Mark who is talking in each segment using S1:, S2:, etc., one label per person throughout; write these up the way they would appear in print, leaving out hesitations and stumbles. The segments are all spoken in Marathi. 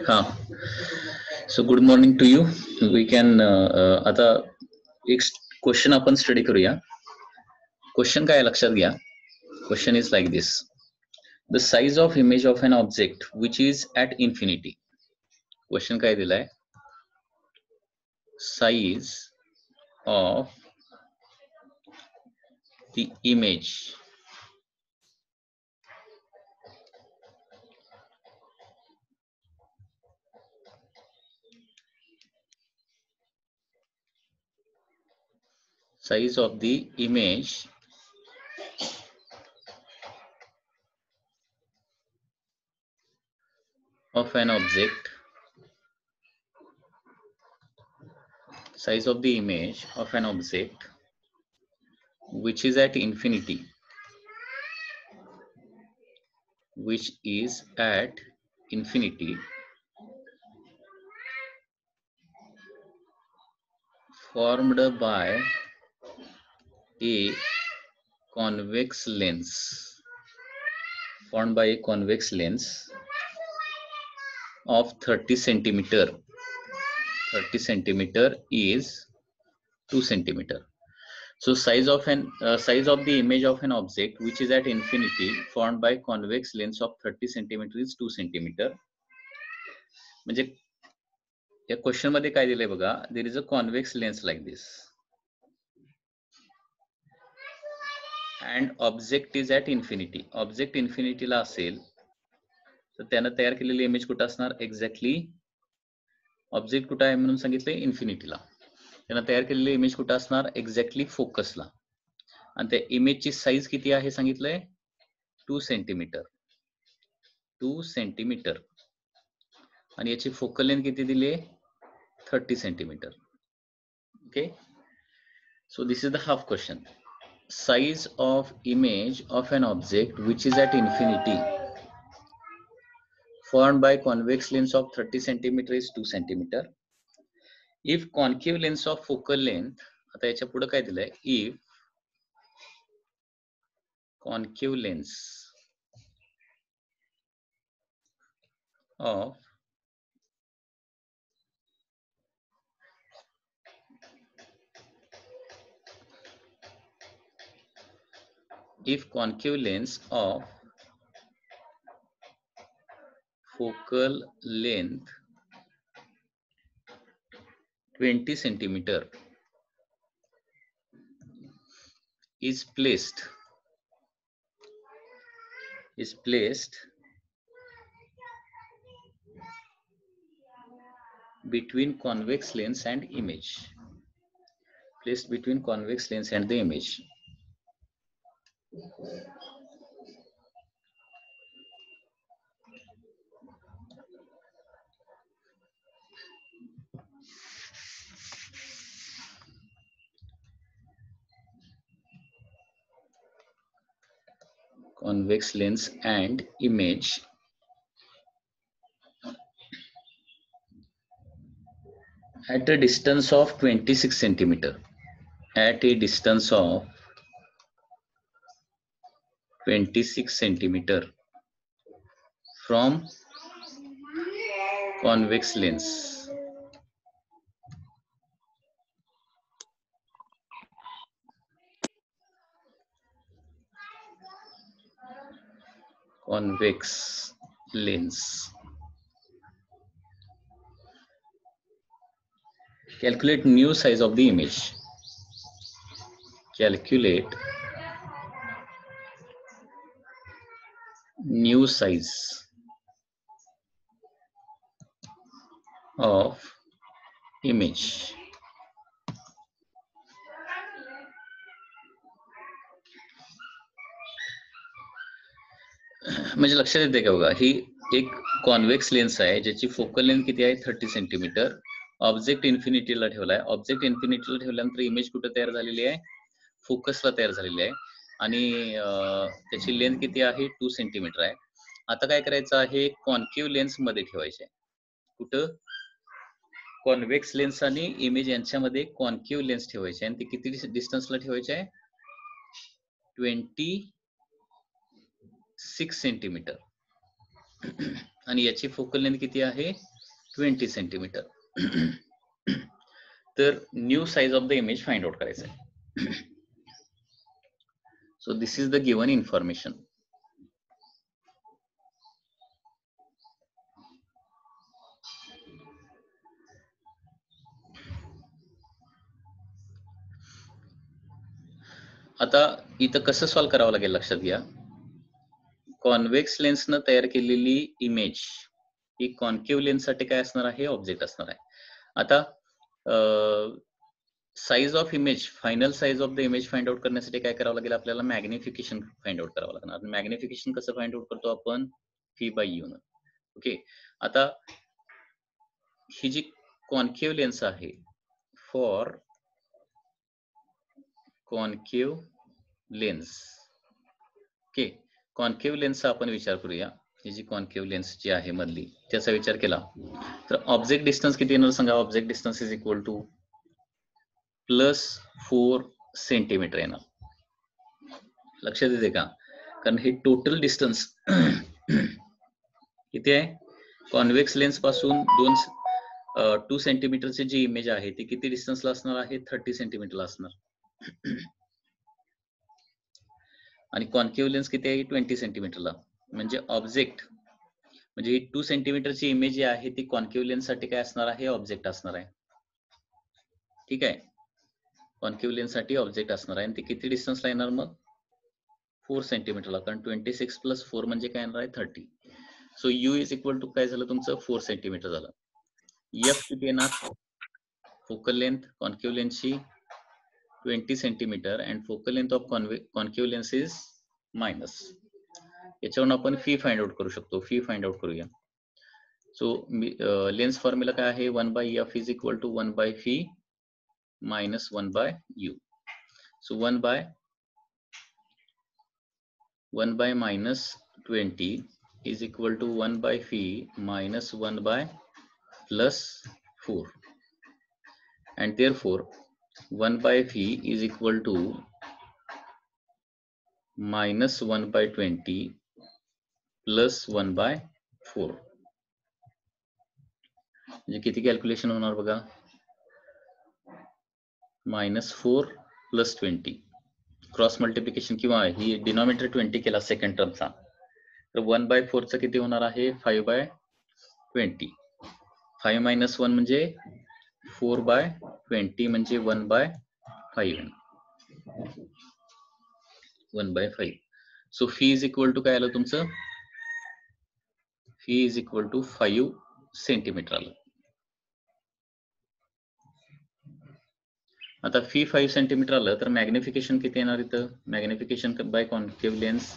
S1: हाँ, so good morning to you. We can आता एक क्वेश्चन आपण स्टडी करूया. क्वेश्चन काय लक्षात घ्या. Question is like this. The size of image of an object which is at infinity. Question काय दिलाय. Size of the image size of the image of an object, size of the image of an object which is at infinity, which is at infinity, formed by a convex lens, formed by a convex lens of 30 centimeter. 30 centimeter is 2 centimeter. So size of the image of an object which is at infinity formed by convex lens of 30 centimeter is 2 centimeter. म्हणजे या क्वेश्चन मध्ये काय दिलंय बघा. There is a convex lens like this and object is at infinity. Object इन्फिनिटीला असेल तर त्यानं तयार केलेली इमेज कुठं असणार. एक्झॅक्टली ऑब्जेक्ट कुठं आहे म्हणून सांगितलंय इन्फिनिटीला. त्यानं तयार केलेली इमेज कुठं असणार. एक्झॅक्टली फोकसला. आणि त्या इमेजची साईज किती आहे सांगितलंय. 2 सेंटीमीटर. 2 सेंटीमीटर. आणि याची फोकल लेंथ किती दिली. 30 centimetre. Okay. So this is the half question. Size of image of an object which is at infinity formed by convex lens of 30 centimeter is 2 centimeter. If concave lens of focal length, आता याच्या पुढे काय दिलंय. If concave lens of focal length 20 centimeter is placed between convex lens and image. Placed between convex lens and the image. Convex lens and image at a distance of 26 centimeter. At a distance of 26 centimeter from convex lens. Convex lens. Calculate new size of the image. Calculate new size of image. म्हणजे लक्षात येते का बघा. ही एक कॉन्व्हेक्स लेन्स आहे ज्याची फोकल लेंथ किती आहे 30 सेंटीमीटर. ऑब्जेक्ट इन्फिनिटीला ठेवलाय. ऑब्जेक्ट इन्फिनिटीला ठेवल्यानंतर इमेज कुठे तयार झालेली आहे? फोकसला तयार झालेली आहे आणि त्याची लेंथ किती आहे? 2 सेंटीमीटर आहे. आता काय करायचं आहे? कॉन्केव्ह लेन्स मध्ये ठेवायचे. कुठं? कॉन्व्हेक्स लेन्स आणि इमेज यांच्यामध्ये कॉन्केव्ह लेन्स ठेवायचे आणि ते किती डिस्टन्सला ठेवायचे आहे? 26 सेंटीमीटर आणि याची फोकल लेंथ किती आहे? 20 सेंटीमीटर. तर new size of the image find out करायचं आहे. So this is the given information. आता इथं कसं सॉल्व्ह करावं लागेल लक्षात घ्या. कॉन्व्हेक्स लेन्सनं तयार केलेली इमेज ही कॉन्केव्ह लेन्स साठी काय असणार आहे? ऑब्जेक्ट असणार आहे. आता size of image, final size of the image find out करण्यासाठी काय करावं लागेल आपल्याला? मॅग्निफिकेशन फाइंड आउट करावं लागणार. मॅग्निफिकेशन कसं फाइंड आउट करतो आपण? V/U न. ओके. आता ही जी कॉन्केव्ह लेन्स आहे, for concave lens, okay, concave लेन्सचा आपण विचार करूया. ही जी कॉन्केव्ह लेन्स जी आहे मधली, त्याचा विचार केला तर ऑब्जेक्ट डिस्टन्स किती येणार सांगा? Object distance is equal to +4 centimetre येणार. लक्षात येते का? कारण हे टोटल डिस्टन्स किती आहे? कॉन्व्हेक्स लेन्स पासून 2 सेंटीमीटरची जी इमेज आहे ती किती डिस्टन्सला असणार आहे? 30 सेंटीमीटरला असणार. आणि कॉन्केव्ह लेन्स किती आहे? 20 सेंटीमीटरला. म्हणजे ऑब्जेक्ट, म्हणजे ही 2 सेंटीमीटरची इमेज जी आहे ती कॉन्केव्ह लेन्स साठी काय असणार आहे? ऑब्जेक्ट असणार आहे. ठीक आहे. कॉन्केव्ह लेन्स साठी ऑब्जेक्ट असणार आहे आणि ते किती डिस्टन्सला येणार मग? 4 सेंटीमीटरला. कारण 26 + 4 म्हणजे काय येणार आहे? 30. So U is equal to काय झालं तुमचं? 4 सेंटीमीटर झालं. F किती येणार? फोकल लेंथ कॉन्केव्ह लेन्सची 20 centimetre and focal length of concave lens is minus. याच्यावरून आपण फी फाइंड आउट करू शकतो. फी फाइंड आउट करूया. सो लेन्स फॉर्म्युला काय आहे? 1/F is equal to 1/φ minus 1/U. So 1 by minus 20 is equal to 1/φ minus 1/+4, and therefore 1/φ is equal to minus 1/20 plus 1/4. म्हणजे किती कॅल्क्युलेशन होणार बघा? -4 + 20 क्रॉस मल्टिप्लिकेशन किंवा ही डिनॉमिनेटर 20 केला सेकंड टर्मचा, तर 1/4 चा किती होणार आहे? 5/20. 5 - 1 म्हणजे 4/20 म्हणजे 1/5. 1/5. So phi is equal to काय आलं तुमचं? Phi is equal to 5 centimetre आलं. आता फी 5 सेंटीमीटर आलं तर मॅग्निफिकेशन किती येणार इथं? Magnification by concave lens,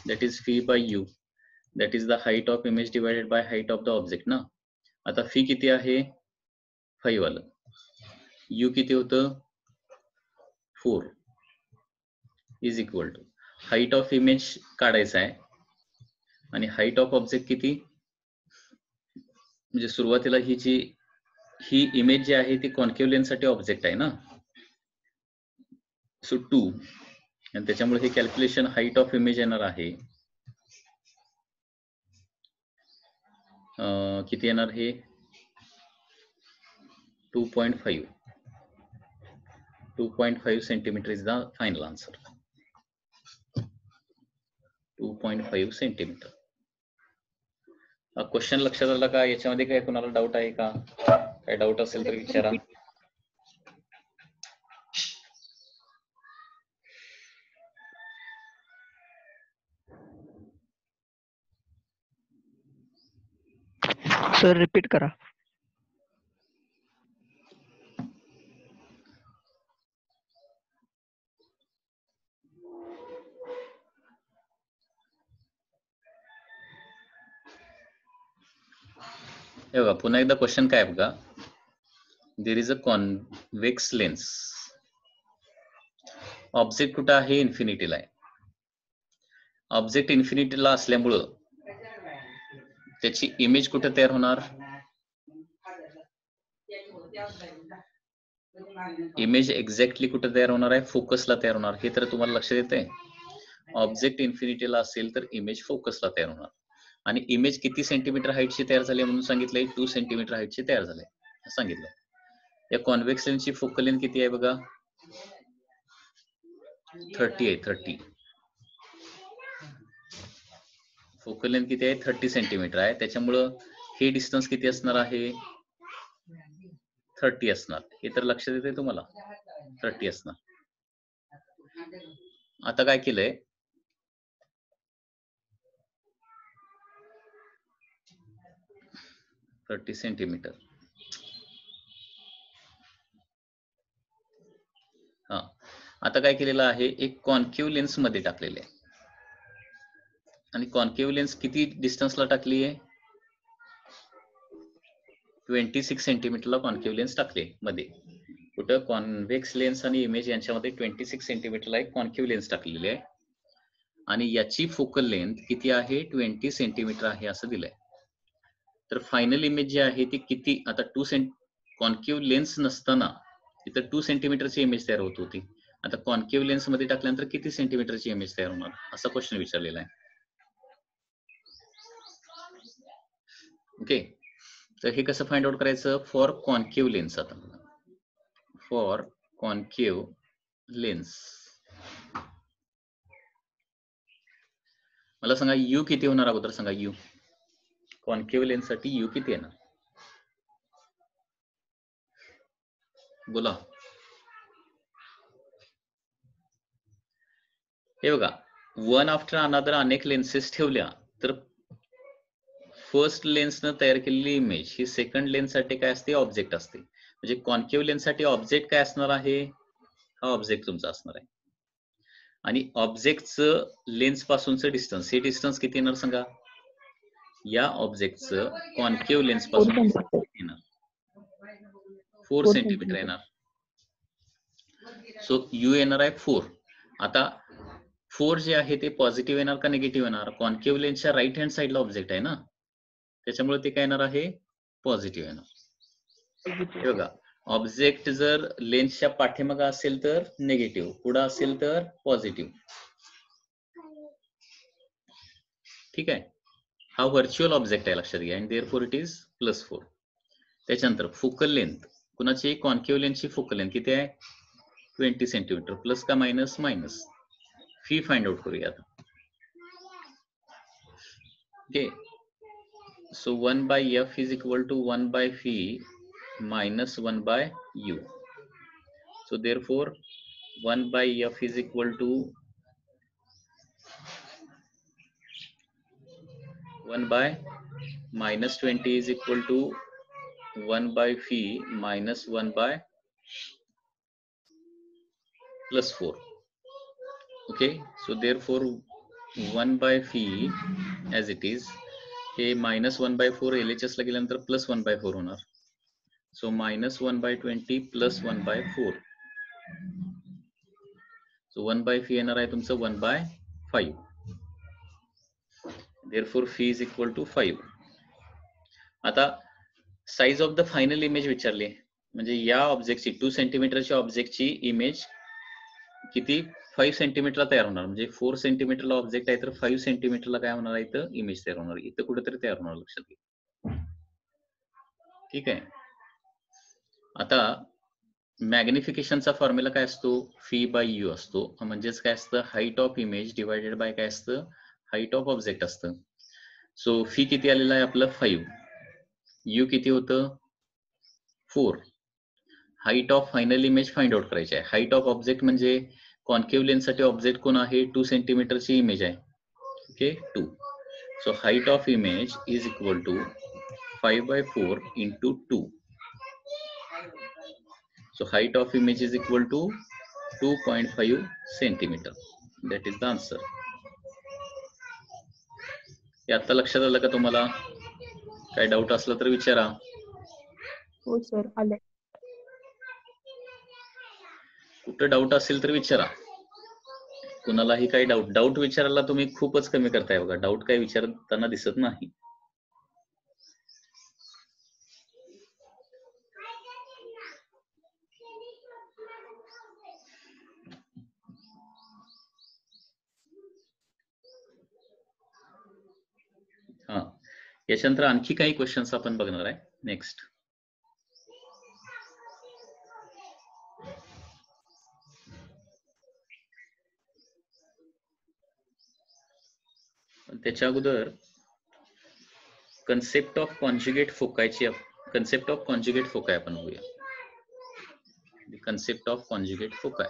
S1: that is V/U, that is the height of image divided by height of the object ना. आता फी किती आहे? 5 आलं. U किती होतं? 4 is equal to height of image काढायचा आहे आणि हाईट ऑफ ऑब्जेक्ट किती? म्हणजे सुरुवातीला ही इमेज जी आहे ती कॉन्केव्ह लेन्स साठी ऑब्जेक्ट आहे ना. सो 2 आणि त्याच्यामुळे हे कॅल्क्युलेशन हाईट ऑफ इमेज येणार आहे किती येणार? हे 2.5. 2.5 centimetre is the final answer. 2.5 centimetre. Question लक्षात आला का? याच्यामध्ये काय कोणाला डाऊट आहे का? काय डाऊट असेल तर विचारा.
S2: सर रिपीट करा.
S1: हे बघा पुन्हा एकदा क्वेश्चन काय बघा. There is a convex lens. Object कुठं आहे? इन्फिनिटीला आहे. ऑब्जेक्ट इन्फिनिटीला असल्यामुळं त्याची इमेज कुठे तयार होणार? इमेज एक्झॅक्टली कुठे तयार होणार आहे? फोकसला तयार होणार. हे तर तुम्हाला लक्षात येतंय. ऑब्जेक्ट इन्फिनिटीला असेल तर इमेज फोकसला तयार होणार. आणि इमेज किती सेंटीमीटर हाईटची तयार झाली म्हणून सांगितलंय? 2 सेंटीमीटर हाईटची तयार झाली सांगितलं. या कॉन्व्हेक्स लेन्सची फोकल लेंथ किती आहे बघा? 30 आहे. 30 फोकल लेंथ किती आहे? 30 सेंटीमीटर आहे. त्याच्यामुळं हे डिस्टन्स किती असणार आहे? 30 असणार. हे तर लक्षात येते तुम्हाला? 30 असणार. आता काय केलंय? Thirty centimetre. हा, आता काय केलेलं आहे? एक कॉन्केव्ह लेन्स मध्ये टाकलेले आहे. आणि कॉन्केव्ह लेन्स किती डिस्टन्सला टाकली आहे? 26 सेंटीमीटरला कॉन्केव्ह लेन्स टाकले मध्ये. कुठं? कॉन्व्हेक्स लेन्स आणि इमेज यांच्यामध्ये 26 सेंटीमीटरला एक कॉन्केव्ह लेन्स टाकलेली आहे. आणि याची फोकल लेंथ किती आहे? 20 सेंटीमीटर आहे असं दिलंय. तर फायनल इमेज जी आहे ती किती? आता कॉन्केव्ह लेन्स नसताना तिथं 2 सेंटीमीटरची इमेज तयार होत होती. आता कॉन्केव्ह लेन्स मध्ये टाकल्यानंतर किती सेंटीमीटरची इमेज तयार होणार? असा क्वेश्चन विचारलेला आहे. ओके, तर हे कसं फाइंड आउट करायचं? For concave lens. आता फॉर कॉन्केव्ह लेन्स मला सांगा यू किती होणार? अगोदर सांगा यू. कॉन्केव्ह लेन्स साठी यू किती येणार? बोला. हे बघा, वन आफ्टर अनदर अनेक लेन्सेस ठेवल्या तर फर्स्ट लेन्सनं तयार केलेली इमेज ही सेकंड लेन्स साठी काय असते? ऑब्जेक्ट असते. म्हणजे कॉन्केव्ह लेन्स साठी ऑब्जेक्ट काय असणार आहे? हा ऑब्जेक्ट तुमचा असणार आहे. आणि ऑब्जेक्टचं लेन्स पासूनचं डिस्टन्स, हे डिस्टन्स किती येणार सांगा? या ऑब्जेक्टचं कॉन्केव्ह लेन्स पासून येणार 4 सेंटीमीटर येणार. सो यू येणार आहे 4. आता 4 जे आहे ते पॉझिटिव्ह येणार का निगेटिव्ह येणार? कॉन्केव्ह लेन्सच्या राईट हँड साइडला ऑब्जेक्ट आहे ना, त्याच्यामुळे ते काय येणार आहे? पॉझिटिव्ह येणार. हे बघा, ऑब्जेक्ट जर लेन्सच्या पाठीमागे असेल तर निगेटिव्ह, पुढे असेल तर पॉझिटिव्ह. ठीक आहे, हा व्हर्च्युअल ऑब्जेक्ट आहे लक्षात घ्या. And therefore it is +4. त्याच्यानंतर फोकल लेंथ कुणाची? कॉन्केव्ह लेन्सची फोकल लेंथ किती आहे? 20 सेंटीमीटर. प्लस का minus? Minus. Phi find out करूया आता. Okay, so 1/f is equal to 1/phi minus 1/u. So therefore 1/f is equal to 1/-20 is equal to 1/phi minus 1/+4. Okay, so therefore 1/phi as it is, हे -1/4 LHS ला गेल्यानंतर +1/4 होणार. सो -1/20 + 1/4. सो 1/phi येणार आहे तुमचं 1/5. therefore phi is equal to 5. आता size of the final image विचारली, म्हणजे या ऑब्जेक्टची 2 सेंटीमीटरच्या ऑब्जेक्टची इमेज किती? 5 सेंटीमीटरला तयार होणार. म्हणजे 4 सेंटीमीटरला ऑब्जेक्ट आहे तर 5 सेंटीमीटरला काय होणार आहे? इथं इमेज तयार होणार. इथं कुठेतरी तयार होणार, लक्षात घ्या. ठीक आहे, आता मॅग्निफिकेशनचा फॉर्म्युला काय असतो? phi/u असतो. म्हणजेच काय असतं? Height of image divided by काय असतं? हाईट ऑफ ऑब्जेक्ट असतं. सो फी किती आलेला आहे आपलं? 5. यू किती होतं? 4. Height of final image find out करायची आहे. हाईट ऑफ ऑब्जेक्ट म्हणजे कॉन्केव्ह लेन्स साठी ऑब्जेक्ट कोण आहे? 2 सेंटीमीटरची इमेज आहे. Okay, 2. So height of image is equal to 5/4 into 2. So height of image is equal to 2.5 centimeter. That is the answer. हे आता लक्षात आलं का तुम्हाला? काय डाऊट असला तर विचारा.
S3: हो सर, आले.
S1: कुठं डाऊट असेल तर विचारा. कुणालाही काही डाऊट विचारायला तुम्ही खूपच कमी करताय बघा. डाऊट काही विचारताना दिसत नाही. हा, याच्यानंतर आणखी काही क्वेश्चन्स आपण बघणार आहे. नेक्स्ट, त्याच्या अगोदर कन्सेप्ट ऑफ कॉन्जुगेट फोकायची कन्सेप्ट ऑफ कॉन्जुगेट फोकाय आपण बघूया. Concept of conjugate foci.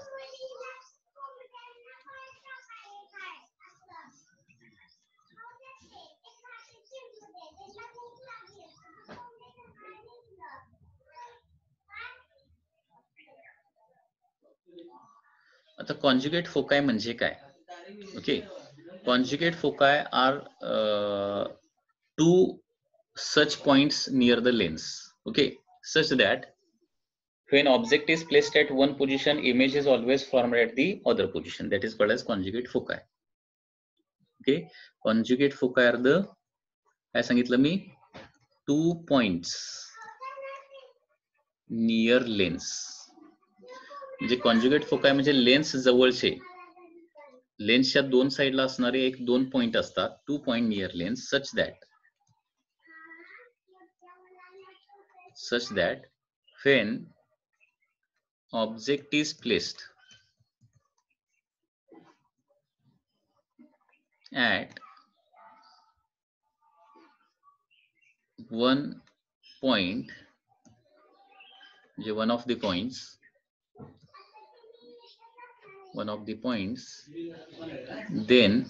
S1: आता कॉन्जुगेट फोकाय म्हणजे काय? Okay, conjugate foci are two such points near the lens, okay, such that when object is placed at one position, image is always formed at the other position. That is called as conjugate foci. Okay, conjugate foci are the, काय सांगितलं मी, two points near lens. म्हणजे कॉन्जुगेट फोकाय म्हणजे लेन्स जवळचे, लेन्सच्या दोन साइडला असणारे एक दोन पॉइंट असतात, two point near lens, such that when object is placed at one point, one of the points, then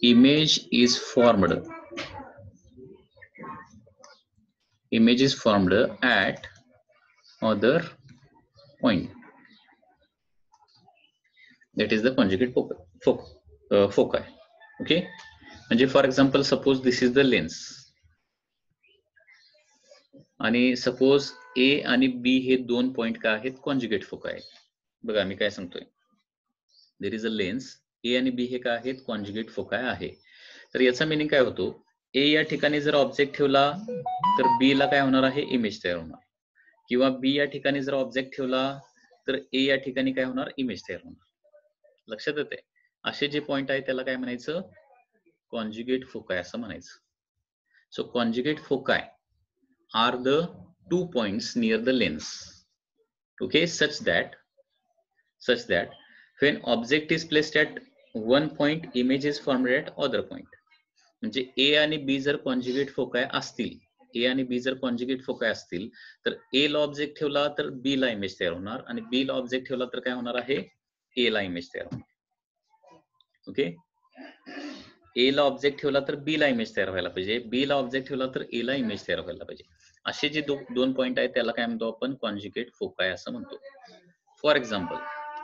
S1: image is formed at other point. That is the conjugate foci. Okay, म्हणजे for example suppose this is the lens, आणि सपोज ए आणि बी हे दोन पॉइंट काय आहेत, कॉन्जुगेट फोकाय आहेत. बघा मी काय सांगतोय, देर इज अ लेन्स, ए आणि बी हे काय आहेत, कॉन्जुगेट फोकाय आहे. तर याचा मिनिंग काय होतो, ए या ठिकाणी जर ऑब्जेक्ट ठेवला तर बी ला काय होणार आहे, इमेज तयार होणार, किंवा बी या ठिकाणी जर ऑब्जेक्ट ठेवला तर ए या ठिकाणी काय होणार, इमेज तयार होणार. लक्षात येते, असे जे पॉइंट आहे त्याला काय म्हणायचं, कॉन्जुगेट फोकाय असं म्हणायचं. So conjugate foci are the 2 points near the lens, okay, such that when object is placed at one point, image is formed at other point. म्हणजे A आणि B जर कॉन्जुगेट फोकाय असतील, तर A ला ऑब्जेक्ट ठेवला तर B ला इमेज तयार होणार, आणि B ला ऑब्जेक्ट ठेवला तर काय होणार आहे, A ला इमेज तयार होणार. ओके, ए ला ऑब्जेक्ट ठेवला तर बी ला इमेज तयार व्हायला पाहिजे, बी ला ऑब्जेक्ट ठेवला तर ए ला इमेज तयार व्हायला पाहिजे. असे जे दोन पॉइंट आहेत त्याला काय म्हणतो आपण, कॉन्जुगेट फोकाय असं म्हणतो. फॉर एक्झाम्पल,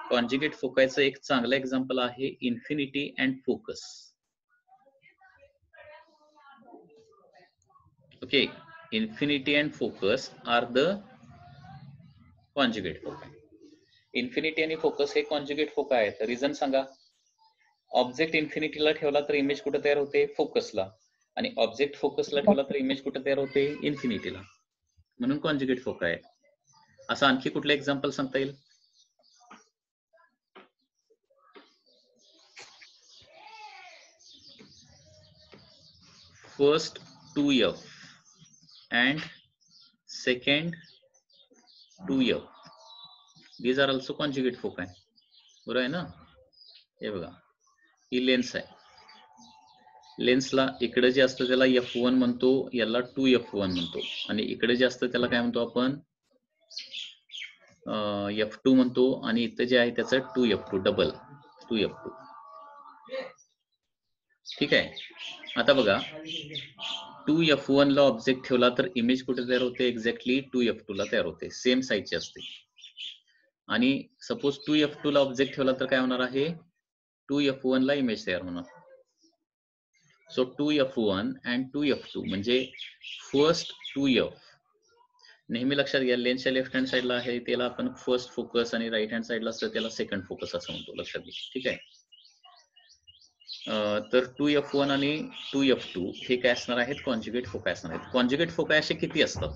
S1: कॉन्जुगेट फोकायचं एक चांगलं एक्झाम्पल आहे infinity and focus. Okay, infinity and focus are the conjugate foci. Infinity आणि फोकस हे कॉन्जुगेट फोकाय आहेत. रिझन सांगा. ऑब्जेक्ट इन्फिनिटीला ठेवला तर इमेज कुठे तयार होते, फोकसला, आणि ऑब्जेक्ट फोकसला ठेवला तर इमेज कुठे तयार होते, इन्फिनिटीला, म्हणून कॉन्जुगेट फोकाय. असं आणखी कुठलं एक्झाम्पल सांगता येईल? First 2f and second 2f, these are also conjugate foci. बरोबर आहे ना? हे बघा, ही लेन्स आहे, लेन्सला इकडे जे असतं त्याला f1 म्हणतो, याला 2f1 म्हणतो, आणि इकडे जे असतं त्याला काय म्हणतो आपण, f2 म्हणतो, आणि इथं जे आहे त्याचं 2f2, डबल 2f2. ठीक आहे. आता बघा, 2f1 ला ऑब्जेक्ट ठेवला तर इमेज कुठे तयार होते, एक्झॅक्टली 2f2 ला तयार होते, सेम साईजची असते. आणि सपोज 2f2 ला ऑब्जेक्ट ठेवला तर काय होणार आहे, 2f1 ला इमेज तयार होणार. सो 2f1 अँड 2f2 म्हणजे फर्स्ट 2f नेहमी लक्षात घ्या, लेन्सच्या लेफ्ट हँड साईडला आहे त्याला आपण फर्स्ट फोकस आणि राईट हँड साईडला असतं त्याला सेकंड फोकस असं म्हणतो, लक्षात घ्या. ठीक आहे. तर 2f1 आणि 2f2 हे काय असणार आहेत, कॉन्जुगेट फोकाय असणार आहेत. कॉन्जुगेट फोकाय असे किती असतात,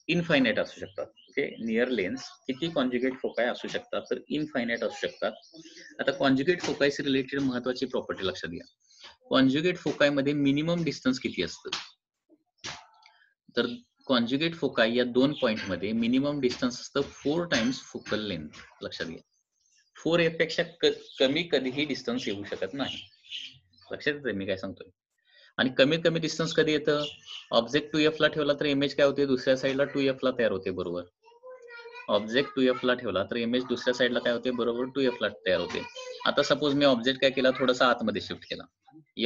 S1: इनफायनाइट असू शकतात. ओके, नियर लेन्स किती कॉन्जुगेट फोकाय असू शकतात, तर इनफायनाइट असू शकतात. आता कॉन्जुगेट फोकायशी रिलेटेड महत्वाची प्रॉपर्टी लक्षात घ्या. कॉन्जुगेट फोकाय मध्ये मिनिमम डिस्टन्स किती असतं, तर कॉन्जुगेट फोकाय या 2 पॉइंट मध्ये मिनिमम डिस्टन्स असतं 4 टाइम्स फोकल लेंथ. लक्षात घ्या, 4f पेक्षा कमी कधीही डिस्टन्स येऊ शकत नाही. लक्षात येते मी काय सांगतोय. आणि कमीत कमी डिस्टन्स कधी येतं, ऑब्जेक्ट 2f ला ठेवला तर इमेज काय होते, दुसऱ्या साईडला 2f ला तयार होते. बरोबर, ऑब्जेक्ट 2f ला ठेवला तर इमेज दुसऱ्या साईडला काय होते, बरोबर 2f ला तयार होते. आता सपोज मी ऑब्जेक्ट काय केला, थोडासा आतमध्ये शिफ्ट केला,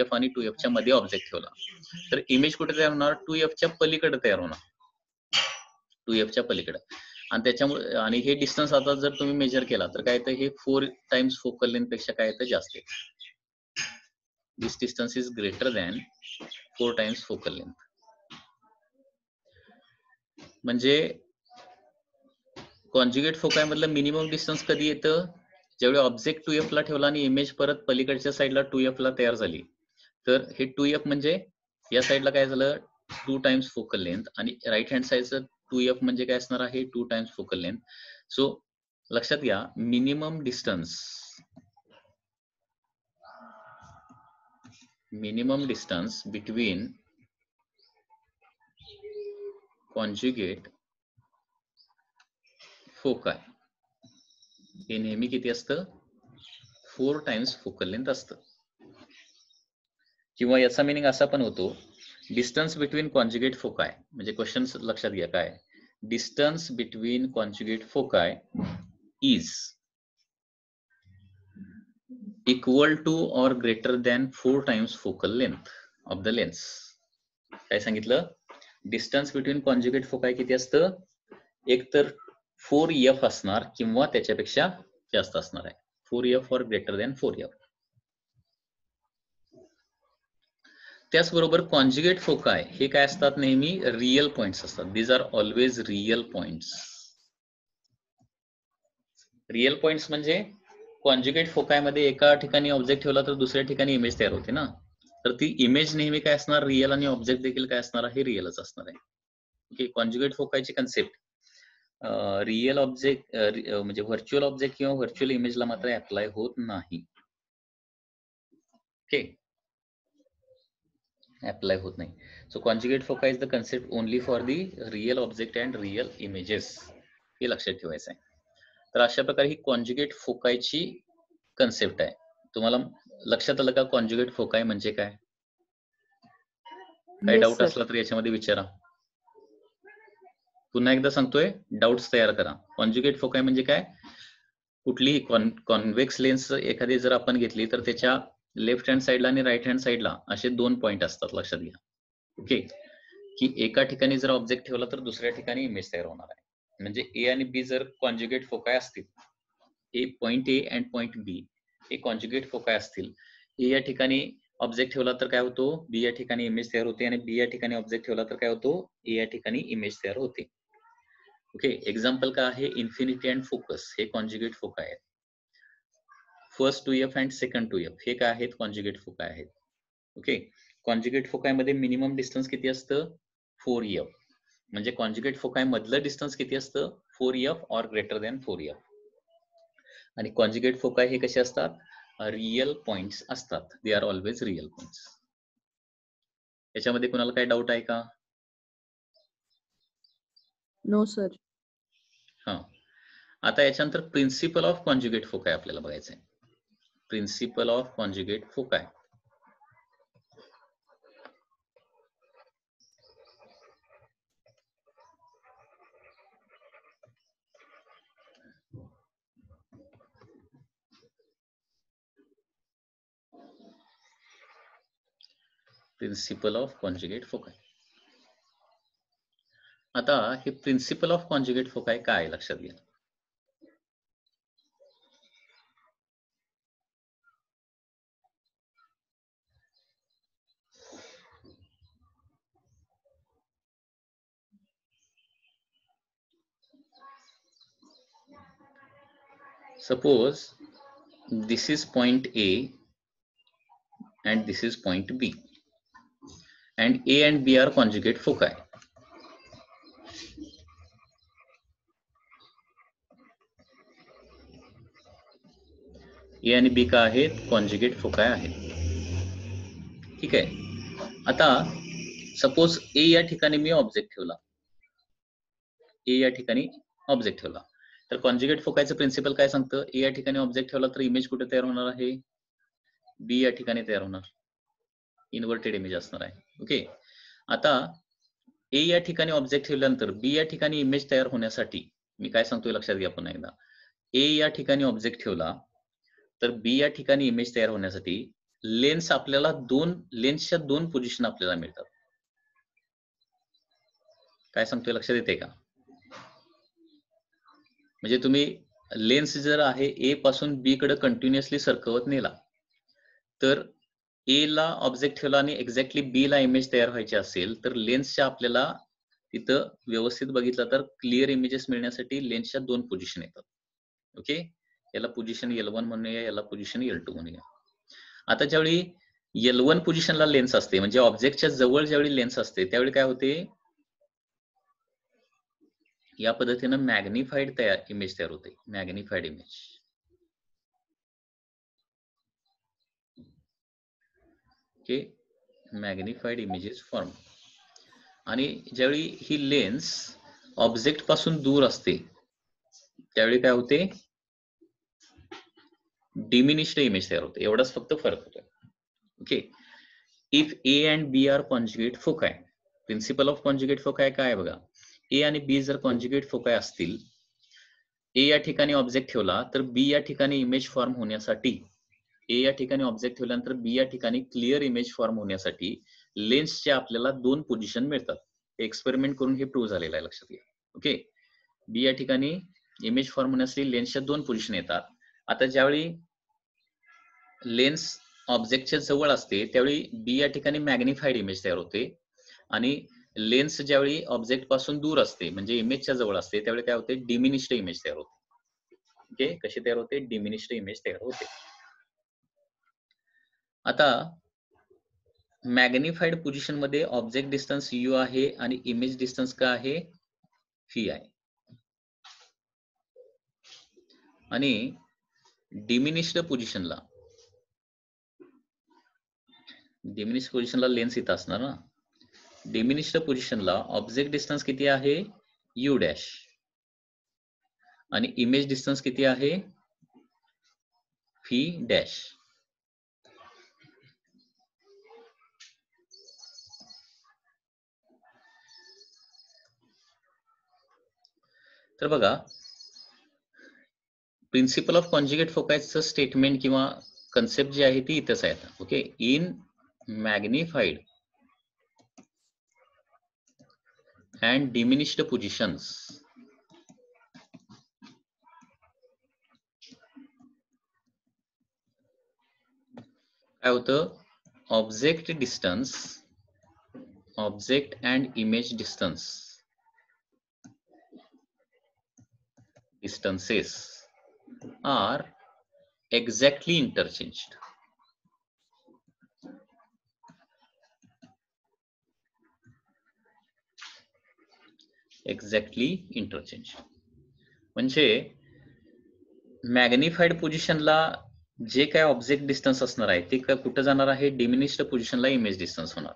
S1: f आणि 2f च्या मध्ये ऑब्जेक्ट ठेवला, तर इमेज कुठे तयार होणार, 2f च्या पलीकडे तयार होणार, 2f च्या पलीकडे. आणि त्याच्यामुळे आणि हे डिस्टन्स आता जर तुम्ही मेजर केला तर काय येतं, हे 4 टाइम्स फोकल लेंथ पेक्षा काय येतं, जास्त येतं. This distance is greater than 4 times focal length. म्हणजे कॉन्जुगेट फोकाय मधलं मिनिमम डिस्टन्स कधी येतं, ज्यावेळी ऑब्जेक्ट 2f ला ठेवला आणि इमेज परत पलीकडच्या साईडला 2f ला तयार झाली, तर हे 2f म्हणजे या साईडला काय झालं, 2 टाइम्स फोकल लेंथ, आणि राईट हँड साईडचं 2f म्हणजे काय असणार आहे, 2 टाइम्स फोकल लेंथ. सो लक्षात घ्या, मिनिमम डिस्टन्स बिटवीन कॉन्जुगेट फोकाय हे नेहमी किती असतं, 4 टाइम्स फोकल लेंथ असतं. किंवा याचा मिनिंग असा पण होतो, डिस्टन्स बिटवीन कॉन्जुगेट फोकाय, म्हणजे क्वेश्चन लक्षात घ्या काय, distance between conjugate foci is equal to or greater than 4 times focal length of the lens. काय सांगितलं, डिस्टन्स बिटवीन कॉन्जुगेट फोकाय किती असतं, एक तर 4f असणार किंवा त्याच्यापेक्षा जास्त असणार आहे, 4f और ग्रेटर दॅन 4f. त्याचबरोबर कॉन्जुगेट फोकाय हे काय असतात, नेहमी रियल पॉइंट्स असतात. These are always real points. Real points म्हणजे कॉन्जुगेट फोकाय मध्ये एका ठिकाणी ऑब्जेक्ट ठेवला तर दुसऱ्या ठिकाणी इमेज तयार होते ना, तर ती इमेज नेहमी काय असणार, रियल, आणि ऑब्जेक्ट देखील काय असणार आहे, रिअलच असणार आहे. ओके, कॉन्जुगेट फोकायची कन्सेप्ट रिअल ऑब्जेक्ट म्हणजे व्हर्च्युअल ऑब्जेक्ट किंवा व्हर्च्युअल इमेजला मात्र अप्लाय होत नाही. ओके, अप्लाय होत नाही. So conjugate foci is the concept only for the real object and real images, हे लक्षात ठेवायचं आहे. तर अशा प्रकारे ही कॉन्जुगेट फोकायची कन्सेप्ट आहे. तुम्हाला लक्षात आलं का कॉन्जुगेट फोकाय म्हणजे काय? काही
S3: Yes,
S1: डाऊट
S3: sir.
S1: असला तर याच्यामध्ये विचारा. पुन्हा एकदा सांगतोय, डाऊट्स तयार करा. कॉन्जुगेट फोकाय म्हणजे काय, कुठलीही कॉन्व्हेक्स लेन्स एखादी जर आपण घेतली तर त्याच्या लेफ्ट हँड साईडला आणि राईट हँड साईडला असे 2 पॉइंट असतात, लक्षात घ्या. ओके, की एका ठिकाणी जर ऑब्जेक्ट ठेवला तर दुसऱ्या ठिकाणी इमेज तयार होणार आहे. म्हणजे ए आणि बी जर कॉन्जुगेट फोकाय असतील, पॉइंट ए अँड पॉइंट बी हे कॉन्जुगेट फोकाय असतील, ए या ठिकाणी ऑब्जेक्ट ठेवला तर काय होतो, बी या ठिकाणी इमेज तयार होते, आणि बी या ठिकाणी ऑब्जेक्ट ठेवला तर काय होतो, ए या ठिकाणी इमेज तयार होते. ओके, एक्झाम्पल काय आहे, इन्फिनिटी अँड फोकस हे कॉन्जुगेट फोकाय आहेत. First 2f and second 2f हे काय आहेत, कॉन्जुगेट फोकाय आहेत. ओके, कॉन्जुगेट फोकाय मध्ये मिनिमम डिस्टन्स किती असतं, 4f. म्हणजे कॉन्जुगेट फोकाय मधलं डिस्टन्स किती असतं, 4f और ग्रेटर दॅन 4f. आणि कॉन्जुगेट फोकाय हे कसे असतात, रियल पॉइंट्स असतात. They are always real points. याच्यामध्ये कोणाला काय डाऊट आहे का?
S3: No, sir.
S1: हा, आता याच्यानंतर प्रिन्सिपल ऑफ कॉन्जुगेट फोकाय आपल्याला बघायचं आहे. Principle of conjugate foci. Principle of conjugate foci. आता हे प्रिन्सिपल ऑफ कॉन्जुगेट फोकाय काय लक्षात घ्या. Suppose this is point A and this is point B, and A and B are conjugate foci. A आणि B का आहेत? कॉन्जुगेट फोकाय आहेत. ठीक आहे. आता सपोज ए या ठिकाणी मी ऑब्जेक्ट ठेवला, ए या ठिकाणी ऑब्जेक्ट ठेवला, तर कॉन्जुगेट फोकायचं प्रिन्सिपल काय सांगतं? ए या ठिकाणी ऑब्जेक्ट ठेवला तर इमेज कुठे तयार होणार आहे? बी या ठिकाणी तयार होणार, इन्व्हर्टेड इमेज असणार आहे. ओके. आता ए या ठिकाणी ऑब्जेक्ट ठेवल्यानंतर बी या ठिकाणी इमेज तयार होण्यासाठी मी काय सांगतोय लक्षात घ्या पुन्हा एकदा. ए या ठिकाणी ऑब्जेक्ट ठेवला तर बी या ठिकाणी इमेज तयार होण्यासाठी लेन्स आपल्याला लेन्सच्या दोन पोझिशन आपल्याला मिळतात. काय सांगतोय लक्षात येते का? म्हणजे तुम्ही लेन्स जर आहे ए पासून बी कडे कंटिन्युअसली सरकवत नेला तर ए ला ऑब्जेक्ट ठेवला आणि एक्झॅक्टली बी ला इमेज तयार व्हायची असेल तर लेन्सच्या आपल्याला तिथं व्यवस्थित बघितलं तर क्लिअर इमेजेस मिळण्यासाठी लेन्सच्या दोन पोझिशन येतात. ओके. याला पोझिशन L1 म्हणूया, याला पोझिशन L2 म्हणूया. आता ज्यावेळी L1 पोझिशनला लेन्स असते म्हणजे ऑब्जेक्टच्या जवळ ज्यावेळी लेन्स असते त्यावेळी काय होते? या पद्धतीनं मॅग्निफाईड इमेज तयार होते, magnified image. Okay. Magnified images form. आणि ज्यावेळी ही लेन्स ऑब्जेक्ट पासून दूर असते त्यावेळी काय होते? डिमिनिश्ड इमेज तयार होते. एवढाच फक्त फरक होतो. Okay. If A and B are conjugate foci, principle of conjugate foci काय बघा, ए आणि बी जर कॉन्जुगेट फोकाय असतील, ए या ठिकाणी ऑब्जेक्ट ठेवला तर बी या ठिकाणी इमेज फॉर्म होण्यासाठी, ए या ठिकाणी ऑब्जेक्ट ठेवल्यानंतर बी या ठिकाणी क्लिअर इमेज फॉर्म होण्यासाठी लेन्सचे आपल्याला दोन पोझिशन मिळतात. एक्सपेरिमेंट करून हे प्रूव्ह झालेलं आहे, लक्षात घ्या. ओके. बी या ठिकाणी इमेज फॉर्म होण्यासाठी लेन्सच्या दोन पोझिशन येतात. आता ज्यावेळी लेन्स ऑब्जेक्टच्या जवळ असते त्यावेळी बी या ठिकाणी मॅग्निफाईड इमेज तयार होते आणि लेन्स ज्यावेळी ऑब्जेक्ट पासून दूर असते म्हणजे इमेजच्या जवळ असते त्यावेळी काय होते? डिमिनिश्ड इमेज तयार होते. ओके. कशी तयार होते? डिमिनिश्ड इमेज तयार होते. आता मॅग्निफाईड पोझिशन मध्ये ऑब्जेक्ट डिस्टन्स U आहे आणि इमेज डिस्टन्स काय आहे? V आहे. आणि डिमिनिश्ड पोझिशनला लेन्स इथं असणार ना. डिमिनिश्ड पोझिशनला ऑब्जेक्ट डिस्टन्स किती आहे? U dash. आणि इमेज डिस्टन्स किती आहे? V dash. तर बघा, प्रिन्सिपल ऑफ कॉन्जुगेट फोकायचं स्टेटमेंट किंवा कन्सेप्ट जी आहे ती इथेच आहे. Okay. In magnified and diminished positions काय होतं? Object distance, object and image distances are exactly interchanged. Exactly interchange म्हणजे मॅग्निफाईड पोझिशनला जे काय ऑब्जेक्ट डिस्टन्स असणार आहे ते कुठं जाणार आहे? डिमिनिश्ड पोझिशनला इमेज डिस्टन्स होणार.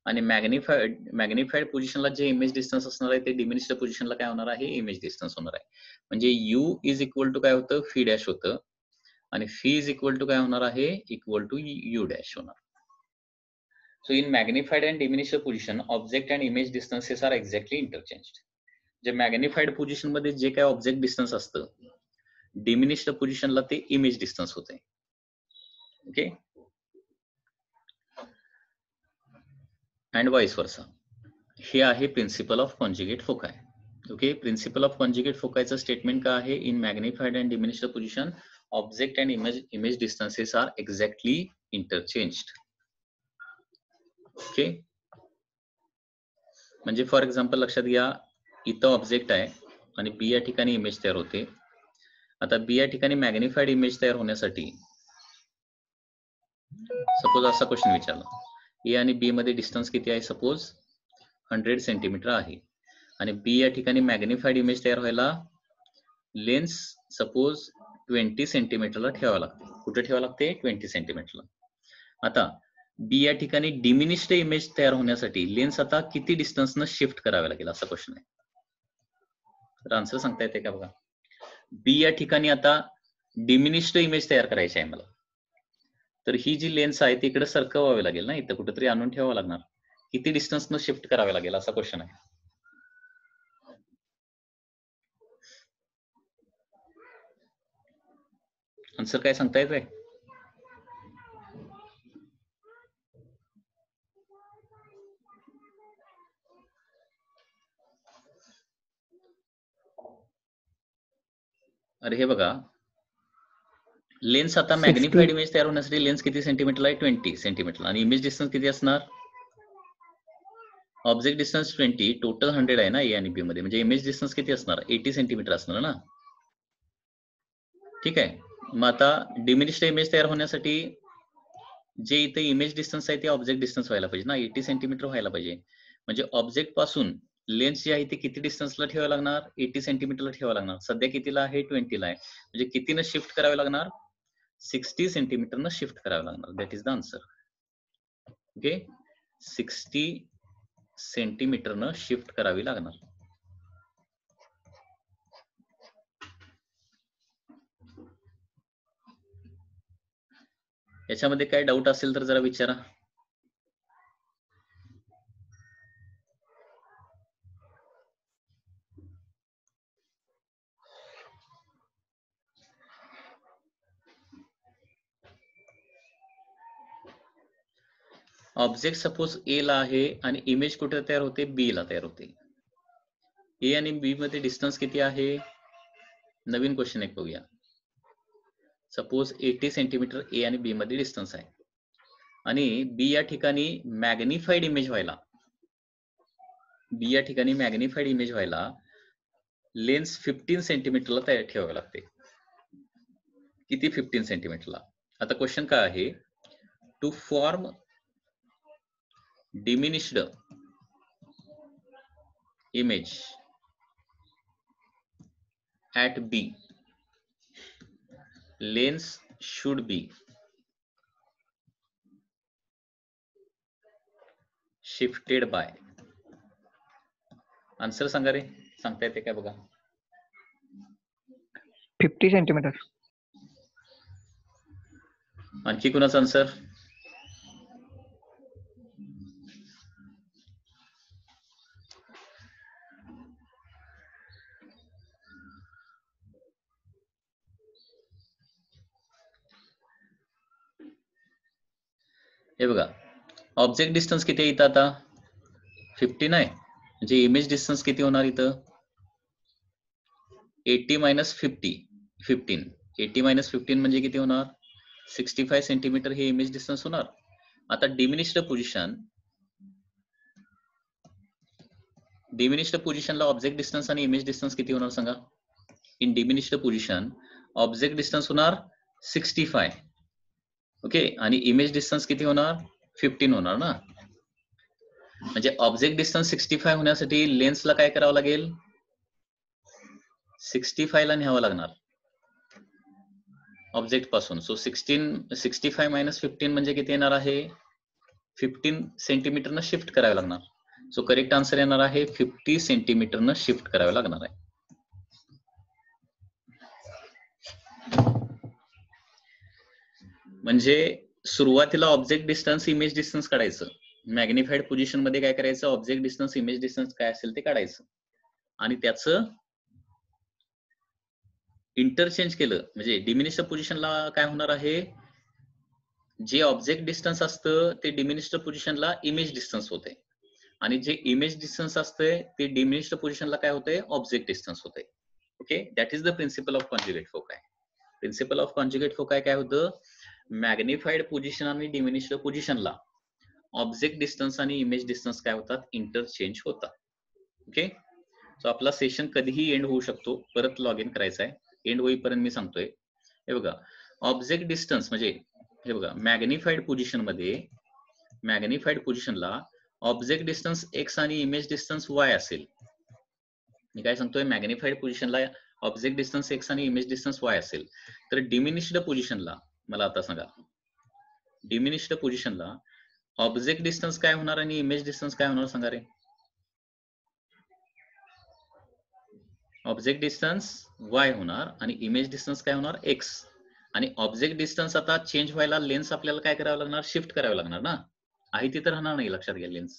S1: आणि मॅग्निफाईड पोझिशनला जे इमेज डिस्टन्स असणार आहे ते डिमिनिश्ड पोझिशनला काय होणार आहे? इमेज डिस्टन्स होणार आहे. म्हणजे U इज इक्वल टू काय होतं? फी डॅश होतं आणि फी इज इक्वल टू काय होणार आहे? इक्वल टू U डॅश होणार. So in magnified and diminished position, object and image distances are exactly interchanged. जे मॅग्निफाईड पोझिशन मध्ये जे काय ऑब्जेक्ट डिस्टन्स असतं डिमिनिश्ड पोझिशनला ते इमेज डिस्टन्स होते. ओके. And vice versa. हे आहे principle of conjugate foci. Okay. Principle of conjugate फोकायचं स्टेटमेंट काय आहे? In magnified and diminished position object and image distances are exactly interchanged. Okay. म्हणजे फॉर एक्झाम्पल लक्षात घ्या, इथं ऑब्जेक्ट आहे आणि बी या ठिकाणी इमेज तयार होते आता बी या ठिकाणी मॅग्निफाईड इमेज तयार होण्यासाठी सपोज असा क्वेश्चन विचारला, ए आणि बी मध्ये डिस्टन्स किती आहे, सपोज 100 सेंटीमीटर आहे आणि बी या ठिकाणी मॅग्निफाईड इमेज तयार व्हायला लेन्स सपोज 20 सेंटीमीटरला ठेवावं लागते. कुठे ठेवावं लागते? 20 सेंटीमीटरला. आता बी या ठिकाणी डिमिनिश्ड इमेज तयार होण्यासाठी लेन्स आता किती डिस्टन्स न शिफ्ट करावे लागेल असा क्वेश्चन आहे. तर आन्सर सांगता येते का बघा. बी या ठिकाणी आता डिमिनिश्ड इमेज तयार करायची आहे मला, तर ही जी लेन्स आहे ती इकडे सरकवावी लागेल ना, इथं कुठेतरी आणून ठेवावं लागणार. किती डिस्टन्स न शिफ्ट करावे लागेल असा क्वेश्चन आहे. आन्सर काय सांगता येत आहे? अरे हे बघा, लेन्स आता
S2: 60.
S1: मॅग्निफाईड इमेज तयार होण्यासाठी लेन्स किती सेंटीमीटरला आहे? 20 सेंटीमीटर. आणि इमेज डिस्टन्स किती असणार? ऑब्जेक्ट डिस्टन्स 20, टोटल 100 आहे ना ए आणि बी मध्ये, म्हणजे इमेज डिस्टन्स किती असणार? 80 सेंटीमीटर असणार ना. ठीक आहे. मग आता डिमिनिश्ड इमेज तयार होण्यासाठी जे इथे इमेज डिस्टन्स आहे ते ऑब्जेक्ट डिस्टन्स व्हायला पाहिजे ना, 80 सेंटीमीटर व्हायला पाहिजे. म्हणजे ऑब्जेक्ट पासून लेन्स जी आहे ती किती डिस्टन्सला ठेवावं लागणार? 80 सेंटीमीटरला ठेवावं लागणार. सध्या कितीला आहे? 20 ला आहे. म्हणजे कितीनं शिफ्ट करावे लागणार? 60 सेंटीमीटरनं शिफ्ट करावं लागणार. That is the answer. Okay, 60 सेंटीमीटरनं शिफ्ट करावी लागणार. याच्यामध्ये काय डाऊट असेल तर जरा विचारा. ऑब्जेक्ट सपोज ए ला आहे आणि इमेज कुठे तयार होते? बी ला तयार होते. ए आणि बी मध्ये डिस्टन्स किती आहे? नवीन क्वेश्चन एक बघूया. सपोज 80 सेंटीमीटर ए आणि बी मध्ये डिस्टन्स आहे आणि बी या ठिकाणी मॅग्निफाईड इमेज व्हायला, बी या ठिकाणी मॅग्निफाईड इमेज व्हायला लेन्स 15 सेंटीमीटरला तयार ठेवावे लागते. किती? 15 सेंटीमीटरला. आता क्वेश्चन काय आहे? To form diminished image at B, lens should be shifted by. Answer सांगा रे, सांगता येते काय बघा.
S2: 50 सेंटीमीटर.
S1: आणखी कुणाचं आन्सर? हे बघा, ऑब्जेक्ट डिस्टन्स किती आहे इथं आता? 15 आहे. म्हणजे इमेज डिस्टन्स किती होणार इथं? 80 मायनस 50, 15. 80 मायनस 15 म्हणजे किती होणार? 65 सेंटीमीटर हे इमेज डिस्टन्स होणार. आता डिमिनिश्ड पोझिशनला ऑब्जेक्ट डिस्टन्स आणि इमेज डिस्टन्स किती होणार सांगा? In diminished position object distance होणार 65. ओके, आणि इमेज डिस्टन्स किती होणार? 15 होणार ना. म्हणजे ऑब्जेक्ट डिस्टन्स 65 होण्यासाठी लेन्सला काय करावं लागेल? 65 ला न्यावं लागणार ऑब्जेक्ट पासून. सो 65 मायनस 15 म्हणजे किती येणार आहे? 15 सेंटीमीटरनं शिफ्ट करावं लागणार. सो करेक्ट आन्सर येणार आहे 50 सेंटीमीटरनं शिफ्ट करावं लागणार आहे. म्हणजे सुरुवातीला ऑब्जेक्ट डिस्टन्स इमेज डिस्टन्स काढायचं. मॅग्निफाईड पोझिशन मध्ये काय करायचं? ऑब्जेक्ट डिस्टन्स इमेज डिस्टन्स काय असेल ते काढायचं आणि त्याचं इंटरचेंज केलं. म्हणजे डिमिनिश्ड पोझिशनला काय होणार आहे? जे ऑब्जेक्ट डिस्टन्स असतं ते डिमिनिश्ड पोझिशनला इमेज डिस्टन्स होते आणि जे इमेज डिस्टन्स असते ते डिमिनिश्ड पोझिशनला काय होते? ऑब्जेक्ट डिस्टन्स होते. Okay, that is the principle of conjugate foci. Principle of conjugate foci काय होतं? मॅग्निफाईड पोझिशन आणि डिमिनिश्ड पोझिशनला ऑब्जेक्ट डिस्टन्स आणि इमेज डिस्टन्स काय होतात? इंटरचेंज होतात. ओके, सो आपला सेशन कधीही एंड होऊ शकतो. परत लॉग इन करायचा आहे. एंड होईपर्यंत मी सांगतोय. हे बघा, ऑब्जेक्ट डिस्टन्स म्हणजे हे बघा, मॅग्निफाईड पोझिशनला ऑब्जेक्ट डिस्टन्स x आणि इमेज डिस्टन्स y असेल. मी काय सांगतोय, मॅग्निफाईड पोझिशनला ऑब्जेक्ट डिस्टन्स x आणि इमेज डिस्टन्स y असेल, तर डिमिनिश्ड पोझिशनला मला आता सांगा, डिमिनिश्ड पोझिशनला ऑब्जेक्ट डिस्टन्स काय होणार आणि इमेज डिस्टन्स काय होणार सांगा रे. ऑब्जेक्ट डिस्टन्स y होणार आणि इमेज डिस्टन्स काय होणार x. आणि ऑब्जेक्ट डिस्टन्स आता चेंज व्हायला लेन्स आपल्याला काय करावं लागणार, शिफ्ट करावं लागणार ना, आहे तिथं राहणार नाही, लक्षात घ्या लेन्स.